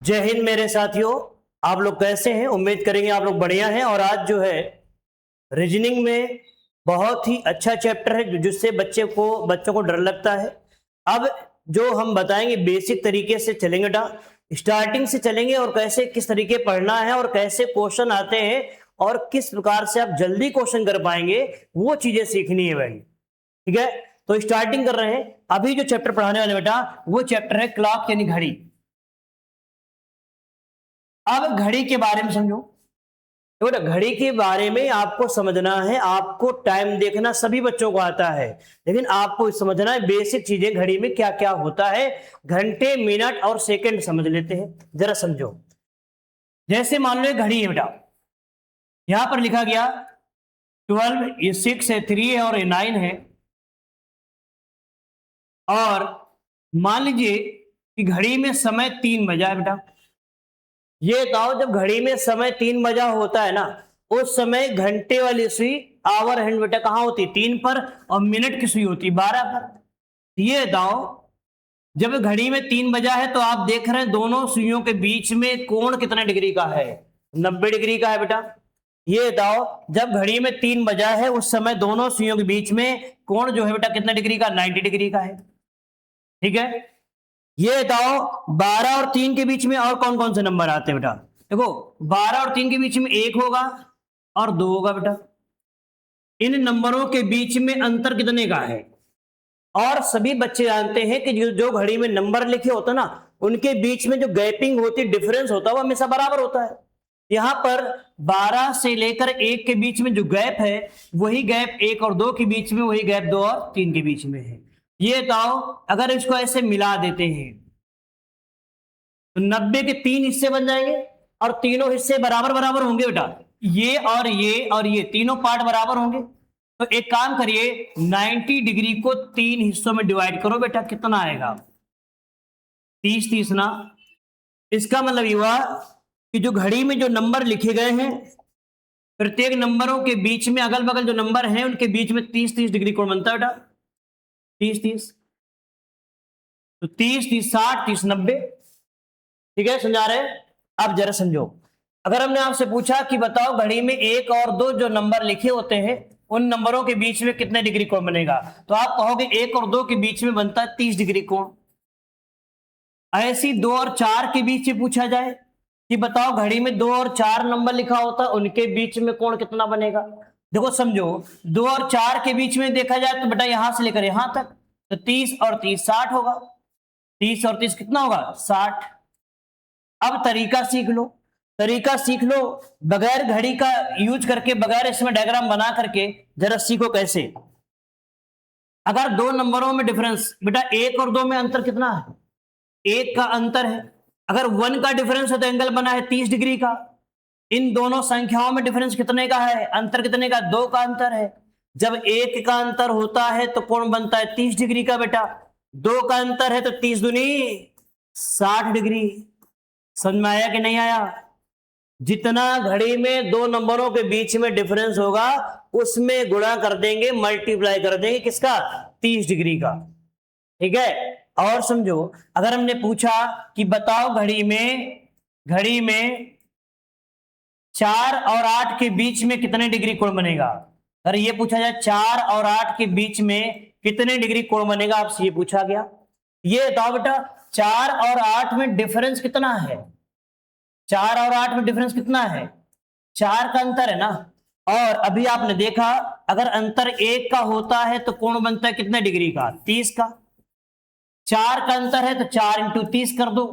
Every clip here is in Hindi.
जय हिंद मेरे साथियों। आप लोग कैसे हैं? उम्मीद करेंगे आप लोग बढ़िया हैं। और आज जो है रीजनिंग में बहुत ही अच्छा चैप्टर है जिससे बच्चों को डर लगता है। अब जो हम बताएंगे बेसिक तरीके से चलेंगे, स्टार्टिंग से चलेंगे और कैसे किस तरीके पढ़ना है और कैसे क्वेश्चन आते हैं और किस प्रकार से आप जल्दी क्वेश्चन कर पाएंगे, वो चीजें सीखनी है भाई। ठीक है, तो स्टार्टिंग कर रहे हैं। अभी जो चैप्टर पढ़ाने वाले बेटा वो चैप्टर है क्लॉक यानी घड़ी। अब घड़ी के बारे में समझो। तो बेटा घड़ी के बारे में आपको समझना है, आपको टाइम देखना सभी बच्चों को आता है, लेकिन आपको समझना है बेसिक चीजें घड़ी में क्या क्या होता है। घंटे, मिनट और सेकंड समझ लेते हैं, जरा समझो। जैसे मान लो एक घड़ी है बेटा, यहां पर लिखा गया 12, ये 6 है, 3 है और ये 9 है। और मान लीजिए कि घड़ी में समय 3 बजा है बेटा। ये बताओ जब घड़ी में समय 3 बजा होता है ना, उस समय घंटे वाली सुई, आवर हैंड बेटा कहां होती? 3 पर। और मिनट की सुई होती 12 पर। ये बताओ जब घड़ी में 3 बजा है तो आप देख रहे हैं दोनों सुइयों के बीच में कोण कितने डिग्री का है? 90 डिग्री का है बेटा। ये बताओ जब घड़ी में 3 बजा है उस समय दोनों सुइयों के बीच में कोण जो है बेटा कितने डिग्री का? 90 डिग्री का है। ठीक है, ये बताओ 12 और 3 के बीच में और कौन कौन से नंबर आते हैं बेटा? देखो 12 और 3 के बीच में 1 होगा और 2 होगा बेटा। इन नंबरों के बीच में अंतर कितने का है? और सभी बच्चे जानते हैं कि जो घड़ी में नंबर लिखे होते हैं ना, उनके बीच में जो गैपिंग होती है, डिफरेंस होता है, वो हमेशा बराबर होता है। यहां पर 12 से लेकर 1 के बीच में जो गैप है वही गैप 1 और 2 के बीच में, वही गैप 2 और 3 के बीच में है। ये बताओ अगर इसको ऐसे मिला देते हैं तो 90 के 3 हिस्से बन जाएंगे और तीनों हिस्से बराबर बराबर होंगे बेटा। ये और ये तीनों पार्ट बराबर होंगे। तो एक काम करिए, 90 डिग्री को 3 हिस्सों में डिवाइड करो बेटा, कितना आएगा? 30 30 ना। इसका मतलब ये हुआ कि जो घड़ी में जो नंबर लिखे गए हैं, प्रत्येक नंबरों के बीच में अगल बगल जो नंबर हैं उनके बीच में 30 30 डिग्री कोण बनता है बेटा। 30 30, तो 30 30 60 30 90। ठीक है, समझा रहे हैं? अब जरा समझो, अगर हमने आपसे पूछा कि बताओ घड़ी में 1 और 2 जो नंबर लिखे होते हैं उन नंबरों के बीच में कितने डिग्री कोण बनेगा, तो आप कहोगे 1 और 2 के बीच में बनता है 30 डिग्री कोण। ऐसी 2 और 4 के बीच में पूछा जाए कि बताओ घड़ी में 2 और 4 नंबर लिखा होता है उनके बीच में कोण कितना बनेगा। देखो समझो, 2 और 4 के बीच में देखा जाए तो बेटा यहां से लेकर यहां तक, तो 30 और 30 60 होगा। 30 और 30 कितना होगा? 60। अब तरीका सीख लो, तरीका सीख लो, बगैर घड़ी का यूज करके, बगैर इसमें डायग्राम बना करके जरा सीखो कैसे। अगर दो नंबरों में डिफरेंस बेटा 1 और 2 में अंतर कितना है? 1 का अंतर है। अगर 1 का डिफरेंस है तो एंगल बना है 30 डिग्री का। इन दोनों संख्याओं में डिफरेंस कितने का है? अंतर कितने का? 2 का अंतर है। जब 1 का अंतर होता है तो कोण बनता है 30 डिग्री का बेटा। 2 का अंतर है तो 30 दूनी 60 डिग्री। समझ में आया कि नहीं आया? जितना घड़ी में दो नंबरों के बीच में डिफरेंस होगा उसमें गुणा कर देंगे, मल्टीप्लाई कर देंगे, किसका? 30 डिग्री का। ठीक है, और समझो, अगर हमने पूछा कि बताओ घड़ी में 4 और 8 के बीच में कितने डिग्री कोण बनेगा, अगर ये पूछा जाए 4 और 8 के बीच में कितने डिग्री कोण बनेगा, आपसे ये पूछा गया। ये बताओ बेटा 4 और 8 में डिफरेंस कितना है? 4 और 8 में डिफरेंस कितना है? 4 का अंतर है ना। और अभी आपने देखा अगर अंतर 1 का होता है तो कोण बनता है कितने डिग्री का? 30 का। 4 का अंतर है तो 4 इंटू 30 कर दो,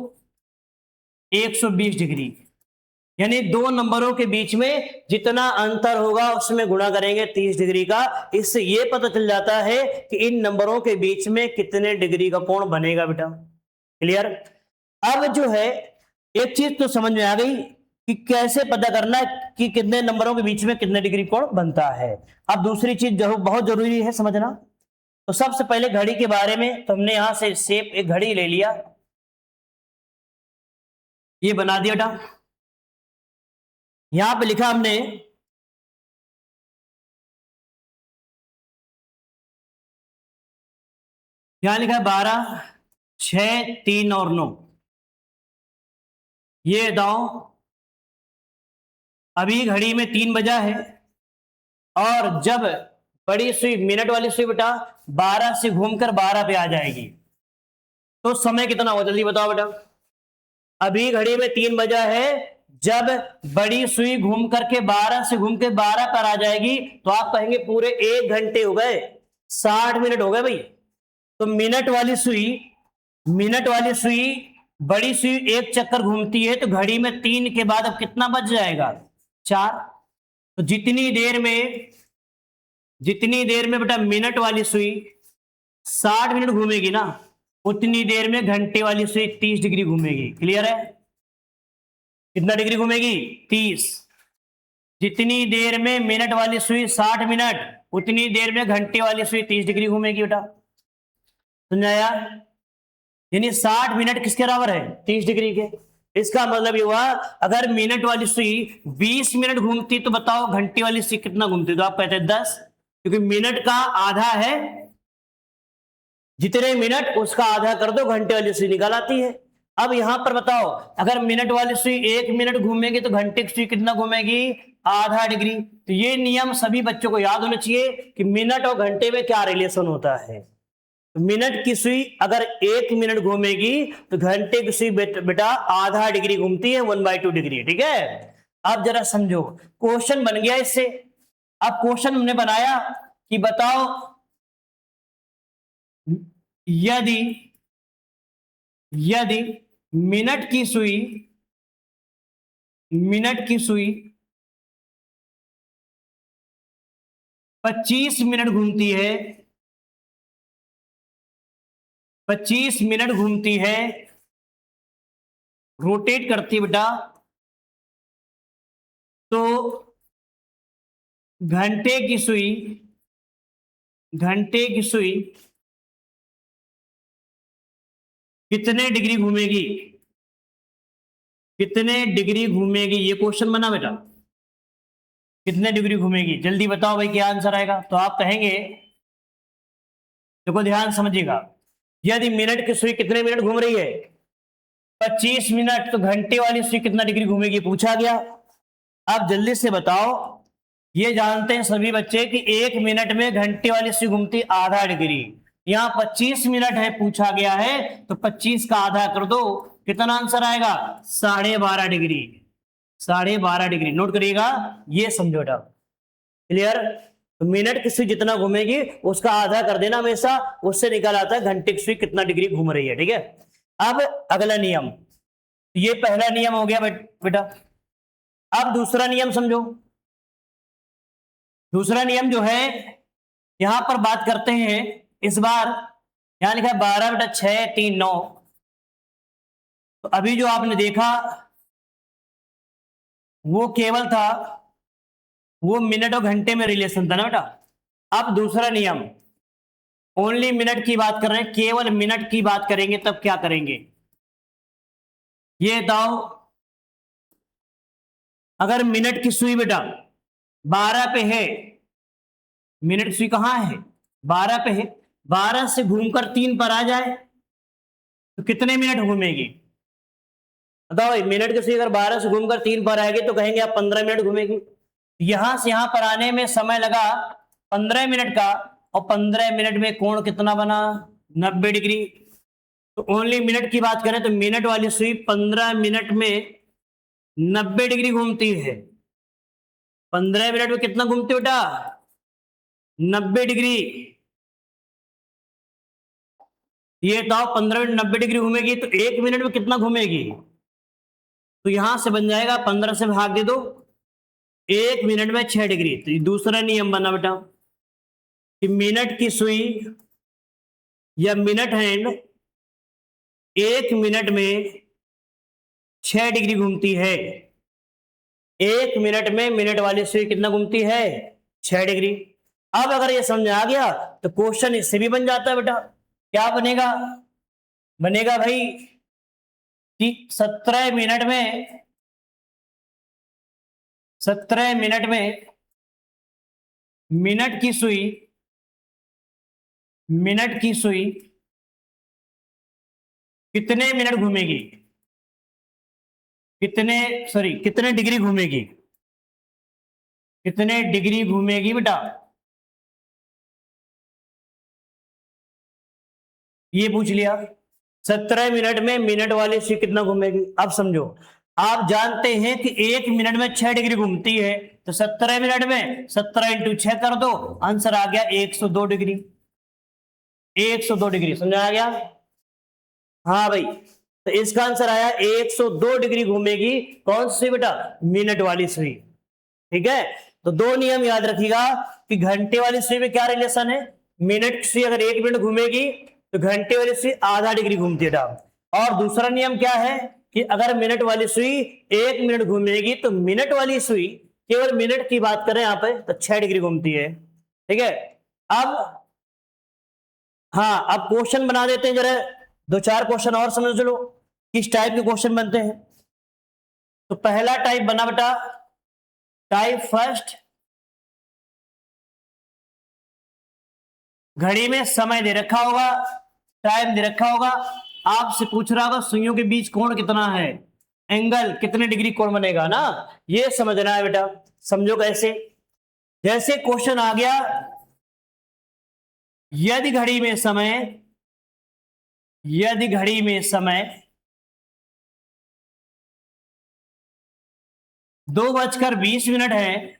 120 डिग्री। यानी दो नंबरों के बीच में जितना अंतर होगा उसमें गुणा करेंगे 30 डिग्री का। इससे यह पता चल जाता है कि इन नंबरों के बीच में कितने डिग्री का कोण बनेगा बेटा। क्लियर? अब जो है एक चीज तो समझ में आ गई कि कैसे पता करना है कि कितने नंबरों के बीच में कितने डिग्री कोण बनता है। अब दूसरी चीज जो बहुत जरूरी है समझना, तो सबसे पहले घड़ी के बारे में तो हमने यहां से शेप एक घड़ी ले लिया, ये बना दिया बेटा। यहां पे लिखा हमने यहां लिखा है 12 6 3 और 9। ये बताओ अभी घड़ी में 3 बजा है और जब बड़ी सुई मिनट वाली सुई बेटा 12 से घूमकर 12 पे आ जाएगी तो समय कितना होगा, जल्दी बताओ बेटा। अभी घड़ी में 3 बजा है, जब बड़ी सुई घूम करके 12 से घूम के 12 पर आ जाएगी तो आप कहेंगे पूरे 1 घंटे हो गए, 60 मिनट हो गए भाई। तो मिनट वाली सुई बड़ी सुई एक चक्कर घूमती है तो घड़ी में 3 के बाद अब कितना बच जाएगा, 4। तो जितनी देर में बेटा मिनट वाली सुई 60 मिनट घूमेगी ना, उतनी देर में घंटे वाली सुई 30 डिग्री घूमेगी। क्लियर है? कितना डिग्री घूमेगी, 30। जितनी देर में मिनट वाली सुई 60 मिनट, उतनी देर में घंटे वाली सुई 30 डिग्री घूमेगी बेटा। समझाया? यानी 60 मिनट किसके बराबर है, 30 डिग्री के। इसका मतलब ये हुआ अगर मिनट वाली सुई 20 मिनट घूमती तो बताओ घंटे वाली सुई कितना घूमती, तो आप कहते हैं 10, क्योंकि मिनट का आधा है, जितने मिनट उसका आधा कर दो घंटे वाली सुई निकाल आती है। अब यहां पर बताओ अगर मिनट वाली सुई 1 मिनट घूमेगी तो घंटे की सुई कितना घूमेगी, आधा डिग्री। तो ये नियम सभी बच्चों को याद होना चाहिए कि मिनट और घंटे में क्या रिलेशन होता है। मिनट की सुई अगर 1 मिनट घूमेगी तो घंटे की सुई बेटा आधा डिग्री घूमती है, 1/2 डिग्री। ठीक है? अब जरा समझो, क्वेश्चन बन गया इससे। अब क्वेश्चन हमने बनाया कि बताओ यदि यदि मिनट की सुई 25 मिनट घूमती है, 25 मिनट घूमती है, रोटेट करती बेटा, तो घंटे की सुई कितने डिग्री घूमेगी, ये क्वेश्चन बना बेटा। कितने डिग्री घूमेगी, जल्दी बताओ भाई क्या आंसर आएगा। तो आप कहेंगे, देखो ध्यान समझिएगा, यदि मिनट की सुई कितने मिनट घूम रही है, 25 मिनट, तो घंटे वाली सुई कितना डिग्री घूमेगी पूछा गया। अब जल्दी से बताओ, ये जानते हैं सभी बच्चे कि 1 मिनट में घंटे वाली सुई घूमती आधा डिग्री, यहां 25 मिनट है पूछा गया है, तो 25 का आधा कर दो, कितना आंसर आएगा, 12.5 डिग्री। 12.5 डिग्री नोट करिएगा, ये समझो बेटा। क्लियर? तो मिनट की सुई जितना घूमेगी उसका आधा कर देना हमेशा, उससे निकल आता है घंटे की सुई कितना डिग्री घूम रही है। ठीक है? अब अगला नियम, ये पहला नियम हो गया बेटा। अब दूसरा नियम समझो। दूसरा नियम जो है यहां पर बात करते हैं, इस बार यहां लिखा है 12/6, 3, 9। तो अभी जो आपने देखा वो केवल था, वो मिनट और घंटे में रिलेशन था ना बेटा। अब दूसरा नियम, ओनली मिनट की बात कर रहे हैं, केवल मिनट की बात करेंगे तब क्या करेंगे, ये बताओ। अगर मिनट की सुई बेटा 12 पे है, मिनट सुई कहां है, 12 पे है, 12 से घूमकर 3 पर आ जाए तो कितने मिनट घूमेगी, बताओ भाई। मिनट की सुई अगर 12 से घूमकर 3 पर आएगी तो कहेंगे आप 15 मिनट घूमेगी। यहां से यहां पर आने में समय लगा 15 मिनट का, और 15 मिनट में कोण कितना बना, 90 डिग्री। तो ओनली मिनट की बात करें तो मिनट वाली सुई 15 मिनट में 90 डिग्री घूमती है। 15 मिनट में कितना घूमती बेटा, 90 डिग्री। ये बताओ 15 मिनट 90 डिग्री घूमेगी तो 1 मिनट में कितना घूमेगी, तो यहां से बन जाएगा 15 से भाग दे दो, 1 मिनट में 6 डिग्री। तो ये दूसरा नियम बना बेटा कि मिनट की सुई या मिनट हैंड 1 मिनट में 6 डिग्री घूमती है। 1 मिनट में मिनट वाली सुई कितना घूमती है, 6 डिग्री। अब अगर ये समझ आ गया तो क्वेश्चन इससे भी बन जाता है बेटा। क्या बनेगा, बनेगा भाई कि 17 मिनट में मिनट की सुई कितने मिनट घूमेगी, कितने डिग्री घूमेगी, कितने डिग्री घूमेगी बेटा, ये पूछ लिया। 17 मिनट में मिनट वाली सुई कितना घूमेगी। अब समझो, आप जानते हैं कि 1 मिनट में 6 डिग्री घूमती है, तो 17 मिनट में 17 इंटू 6 कर दो, आंसर आ गया 102 डिग्री। 102 डिग्री, समझ आ गया। हाँ भाई, तो इसका आंसर आया 102 डिग्री घूमेगी। कौन सी बेटा, मिनट वाली सुई। ठीक है, तो दो नियम याद रखिएगा कि घंटे वाली सुई में क्या रिलेशन है। मिनट सुई अगर 1 मिनट घूमेगी तो घंटे वाली सुई आधा डिग्री घूमती है। और दूसरा नियम क्या है कि अगर मिनट वाली सुई 1 मिनट घूमेगी तो मिनट वाली सुई, केवल मिनट की बात करें यहां पे, तो 6 डिग्री घूमती है। ठीक है, अब हाँ, अब क्वेश्चन बना देते हैं जरा, दो चार क्वेश्चन और समझ लो किस टाइप के क्वेश्चन बनते हैं। तो पहला टाइप बना बेटा, टाइप फर्स्ट, घड़ी में समय दे रखा होगा, टाइम दे रखा होगा, आपसे पूछ रहा होगा सुइयों के बीच कोण कितना है, एंगल कितने डिग्री कोण बनेगा ना, ये समझना है बेटा। समझो कैसे, जैसे क्वेश्चन आ गया, यदि घड़ी में समय, यदि घड़ी में समय 2:20 है,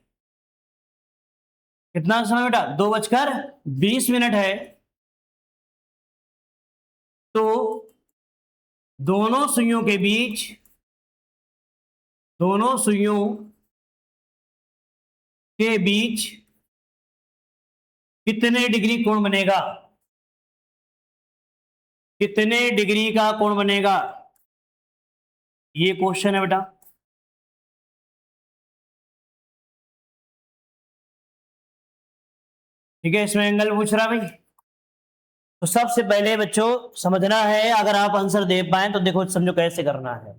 कितना समय बेटा, 2:20 है, तो दोनों सुइयों के बीच, दोनों सुइयों के बीच कितने डिग्री कोण बनेगा, कितने डिग्री का कोण बनेगा, ये क्वेश्चन है बेटा। ठीक है, इसमें एंगल पूछ रहा भाई। तो सबसे पहले बच्चों समझना है, अगर आप आंसर दे पाए तो देखो समझो कैसे करना है।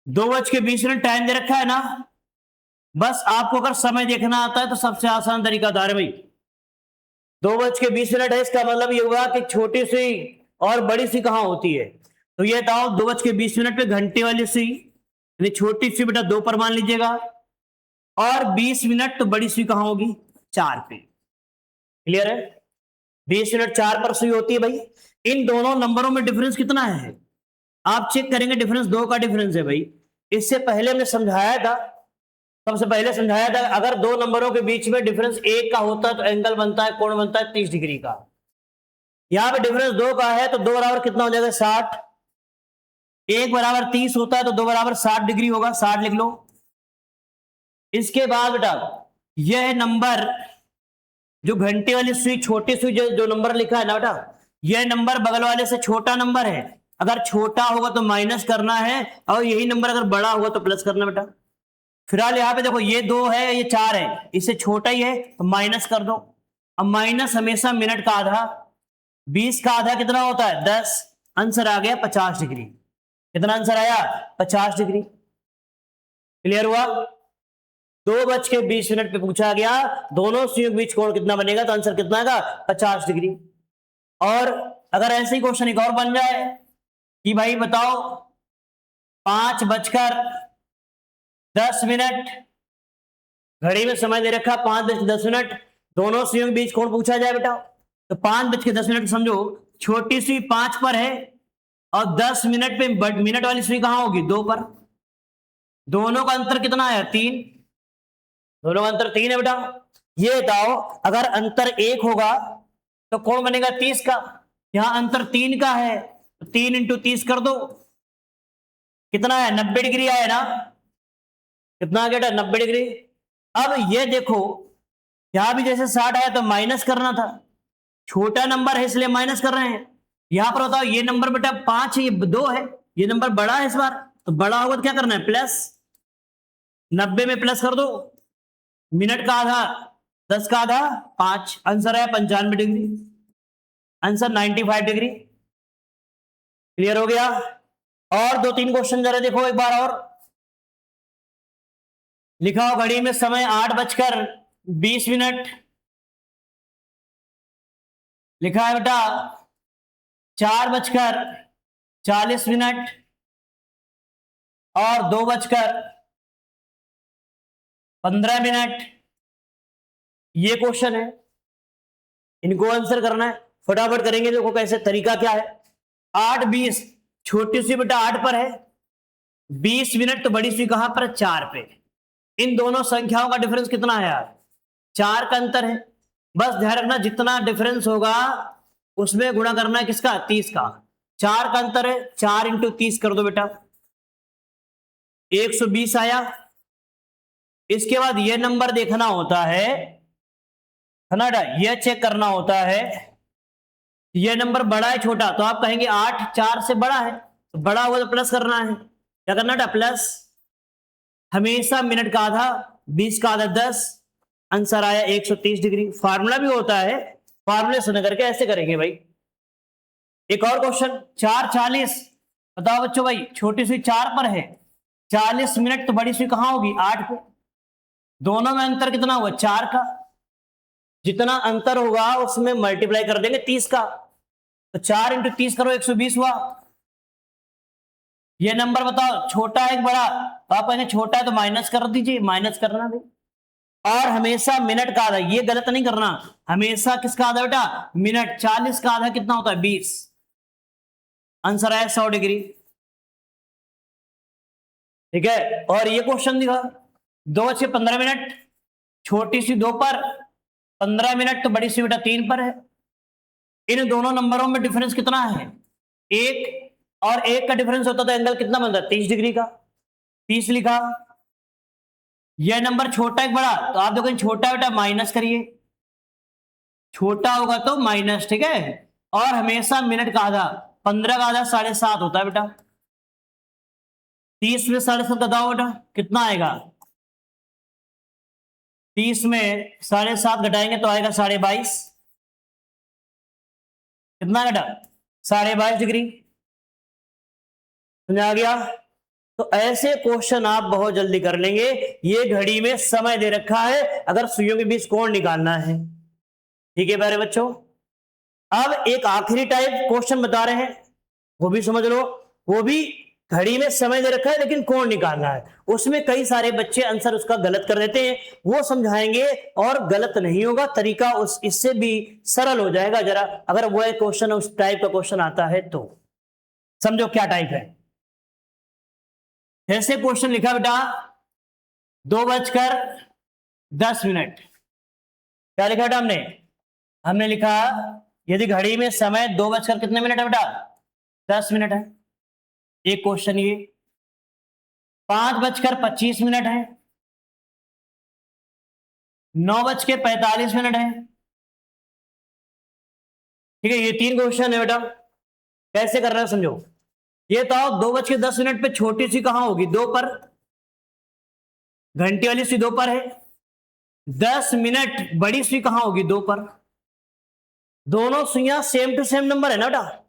2:20 टाइम दे रखा है ना, बस आपको अगर समय देखना आता है तो सबसे आसान तरीका था भाई, 2:20 है, इसका मतलब ये हुआ कि छोटी सुई और बड़ी सुई कहां होती है, तो ये बताओ 2:20 पे घंटे वाली सुई, यानी छोटी सुई बेटा 2 पर मान लीजिएगा, और 20 मिनट तो बड़ी सुई कहां होगी, 4 पे। क्लियर है, 20 मिनट 4 पर सुई होती है भाई। इन दोनों नंबरों में डिफरेंस कितना है, आप चेक करेंगे, डिफरेंस 2 का डिफरेंस है भाई। इससे पहले हमने समझाया था, सबसे पहले समझाया था, अगर दो नंबरों के बीच में डिफरेंस 1 का होता है तो एंगल बनता है, कोण बनता है 30 डिग्री का। यहां पे डिफरेंस 2 का है, तो 2 बराबर कितना हो जाएगा, 60। 1 बराबर 30 होता है तो 2 बराबर 60 डिग्री होगा, 60 लिख लो। इसके बाद बेटा यह नंबर, जो घंटे वाली सुई, छोटी सुई, जो नंबर लिखा है ना बेटा, यह नंबर बगल वाले से छोटा नंबर है, अगर छोटा होगा तो माइनस करना है, और यही नंबर अगर बड़ा होगा तो प्लस करना बेटा। फिलहाल यहां पे देखो ये 2 है, ये 4 है, इससे छोटा ही है तो माइनस कर दो। अब माइनस हमेशा मिनट का आधा, 20 का आधा कितना होता है, 10। आंसर आ गया 50 डिग्री। कितना आंसर आया, 50 डिग्री। क्लियर हुआ। 2:20 पे पूछा गया दोनों सुइयों के बीच कोण कितना बनेगा, तो आंसर कितना आएगा, 50 डिग्री। और अगर ऐसे ही क्वेश्चन एक और बन जाए कि भाई बताओ 5:10, घड़ी में समय दे रखा 5:10, दोनों सुइयों के बीच कोण पूछा जाए बेटा, तो 5:10 समझो, छोटी सुई 5 पर है और 10 मिनट पे मिनट वाली सुई कहां होगी, 2 पर। दोनों का अंतर कितना है, 3। दोनों का अंतर 3 है बेटा। ये बताओ अगर अंतर 1 होगा तो कोण बनेगा 30 का, यहां अंतर 3 का है, तो 3 इंटू 30 कर दो, कितना है, 90 डिग्री आया ना। कितना आ गया, 90 डिग्री। अब ये देखो, यहां भी जैसे 60 आया तो माइनस करना था, छोटा नंबर है इसलिए माइनस कर रहे हैं। यहां पर बताओ ये नंबर बेटा 5 है, ये 2 है, ये नंबर बड़ा है इस बार, तो बड़ा होगा तो क्या करना है, प्लस। 90 में प्लस कर दो, मिनट का आधा 10 का आधा 5, आंसर है 95 डिग्री, आंसर 95 डिग्री। क्लियर हो गया। और 2-3 क्वेश्चन जरा देखो एक बार और। लिखा हो घड़ी में समय 8:20, लिखा है बेटा 4:40, और 2:15 ये क्वेश्चन है, इनको आंसर करना है, फटाफट करेंगे। देखो कैसे, तरीका क्या है। 8:20 छोटी सी बेटा 8 पर है, 20 मिनट तो बड़ी सी कहां पर, 4 पे। इन दोनों संख्याओं का डिफरेंस कितना है यार, 4 का अंतर है। बस ध्यान रखना जितना डिफरेंस होगा उसमें गुणा करना है किसका, 30 का। 4 का अंतर है, 4 इंटू 30 कर दो बेटा, 120 आया। इसके बाद ये नंबर देखना होता है ना, ये चेक करना होता है ये नंबर बड़ा है छोटा, तो आप कहेंगे 8 4 से बड़ा है, तो बड़ा हुआ तो प्लस करना है। क्या करना था, प्लस। हमेशा मिनट का आधा, 20 का आधा 10, आंसर आया 130 डिग्री। फार्मूला भी होता है, फार्मूले सुन करके ऐसे करेंगे भाई। एक और क्वेश्चन, 4:40 बताओ बच्चों भाई, छोटी सुई 4 पर है, 40 मिनट तो बड़ी सुई कहां होगी, 8 पे। दोनों में अंतर कितना हुआ, 4 का। जितना अंतर होगा उसमें मल्टीप्लाई कर देंगे 30 का, तो 4 इंटू 30 करो, 120 हुआ। ये नंबर बताओ छोटा है कि बड़ा, तो आप कहेंगे छोटा है तो माइनस कर दीजिए, माइनस करना भी। और हमेशा मिनट का आधा, ये गलत नहीं करना, हमेशा किसका आधा बेटा, मिनट। 40 का आधा कितना होता है, 20। आंसर आया 100 डिग्री। ठीक है, और ये क्वेश्चन दिखा, 2:15 छोटी सी 2 पर, 15 मिनट तो बड़ी सी बेटा 3 पर है। इन दोनों नंबरों में डिफरेंस कितना है, 1 और 1 का डिफरेंस होता तो एंगल कितना बनता है, 30 डिग्री का। 30 लिखा। यह नंबर छोटा है बड़ा, तो आप देखो छोटा बेटा माइनस करिए, छोटा होगा तो माइनस, ठीक है। और हमेशा मिनट का आधा, 15 का आधा 7.5 होता है बेटा। 30 में 7.5 घटाओ बेटा, कितना आएगा, 30 में 7.5 घटाएंगे तो आएगा 22.5। कितना घटा, 22.5 डिग्री। समझ आ गया। तो ऐसे क्वेश्चन आप बहुत जल्दी कर लेंगे। ये घड़ी में समय दे रखा है, अगर सुइयों के बीच कोण निकालना है। ठीक है प्यारे बच्चों, अब एक आखिरी टाइप क्वेश्चन बता रहे हैं, वो भी समझ लो। वो भी घड़ी में समय दे रखा है लेकिन कोण निकालना है। उसमें कई सारे बच्चे आंसर उसका गलत कर देते हैं, वो समझाएंगे और गलत नहीं होगा, तरीका उस इससे भी सरल हो जाएगा जरा, अगर वो क्वेश्चन उस टाइप का क्वेश्चन आता है तो। समझो क्या टाइप है। ऐसे क्वेश्चन लिखा बेटा, 2:10। क्या लिखा बेटा हमने लिखा, यदि घड़ी में समय 2 कितने मिनट है बेटा, 10 मिनट है। एक क्वेश्चन ये 5:25 है, 9:45 है। ठीक है, ये 3 क्वेश्चन है बेटा। कैसे कर रहे हो समझो। ये तो 2:10 पे छोटी सी कहां होगी, 2 पर, घंटे वाली सी 2 पर है। 10 मिनट बड़ी सुई कहां होगी, 2 पर। दोनों सुइयां सेम टू सेम नंबर है ना बेटा,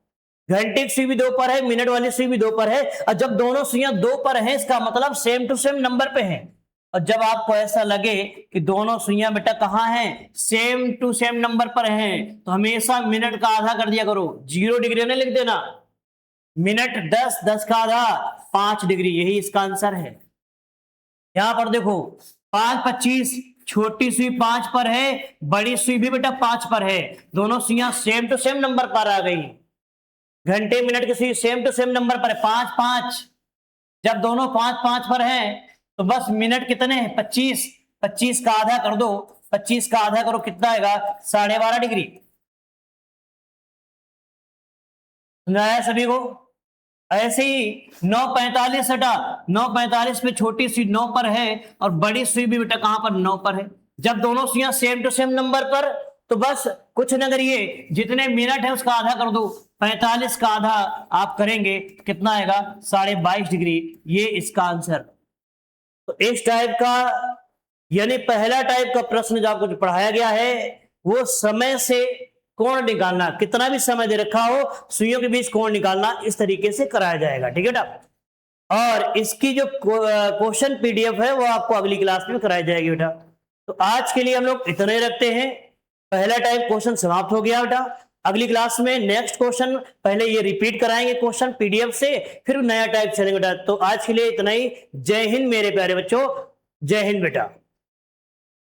घंटे की सुई भी 2 पर है, मिनट वाली सुई भी 2 पर है। और जब दोनों सुइयां 2 पर हैं, इसका मतलब सेम टू सेम नंबर पे हैं। और जब आपको ऐसा लगे कि दोनों सुइयां बेटा कहां हैं, सेम टू सेम नंबर पर हैं, तो हमेशा मिनट का आधा कर दिया करो, 0 डिग्री नहीं लिख देना। मिनट 10, 10 का आधा 5 डिग्री, यही इसका आंसर है। यहां पर देखो 5:25 छोटी सुई 5 पर है, बड़ी सुई भी बेटा 5 पर है, दोनों सुइयां सेम टू सेम नंबर पर आ गई। घंटे मिनट की सुई सेम टू सेम नंबर पर है, 5 5। जब दोनों 5 5 पर हैं तो बस मिनट कितने हैं, 25। 25 का आधा कर दो, 25 का आधा करो, कितना आएगा, 12.5 डिग्री। समझाया सभी को। ऐसे ही 9:45 हटा, 9:45 पे छोटी सुई 9 पर है और बड़ी सुई भी बेटा कहां पर, 9 पर है। जब दोनों सुइयां सेम टू सेम नंबर पर, तो बस कुछ न करिए, जितने मिनट है उसका आधा कर दो, 45 का आधा आप करेंगे कितना आएगा, 22.5 डिग्री। ये इसका आंसर। तो इस टाइप का, यानी पहला टाइप का प्रश्न जो आपको पढ़ाया गया है, वो समय से कोण निकालना, कितना भी समय दे रखा हो सुइयों के बीच कोण निकालना, इस तरीके से कराया जाएगा। ठीक है बेटा। और इसकी जो क्वेश्चन पीडीएफ है वो आपको अगली क्लास में कराई जाएगी बेटा। तो आज के लिए हम लोग इतना ही रखते हैं। पहला टाइप क्वेश्चन समाप्त हो गया बेटा। अगली क्लास में नेक्स्ट क्वेश्चन, पहले ये रिपीट कराएंगे क्वेश्चन पीडीएफ से, फिर नया टाइप चलेंगे बेटा। तो आज के लिए इतना ही। जय हिंद मेरे प्यारे बच्चों, जय हिंद बेटा।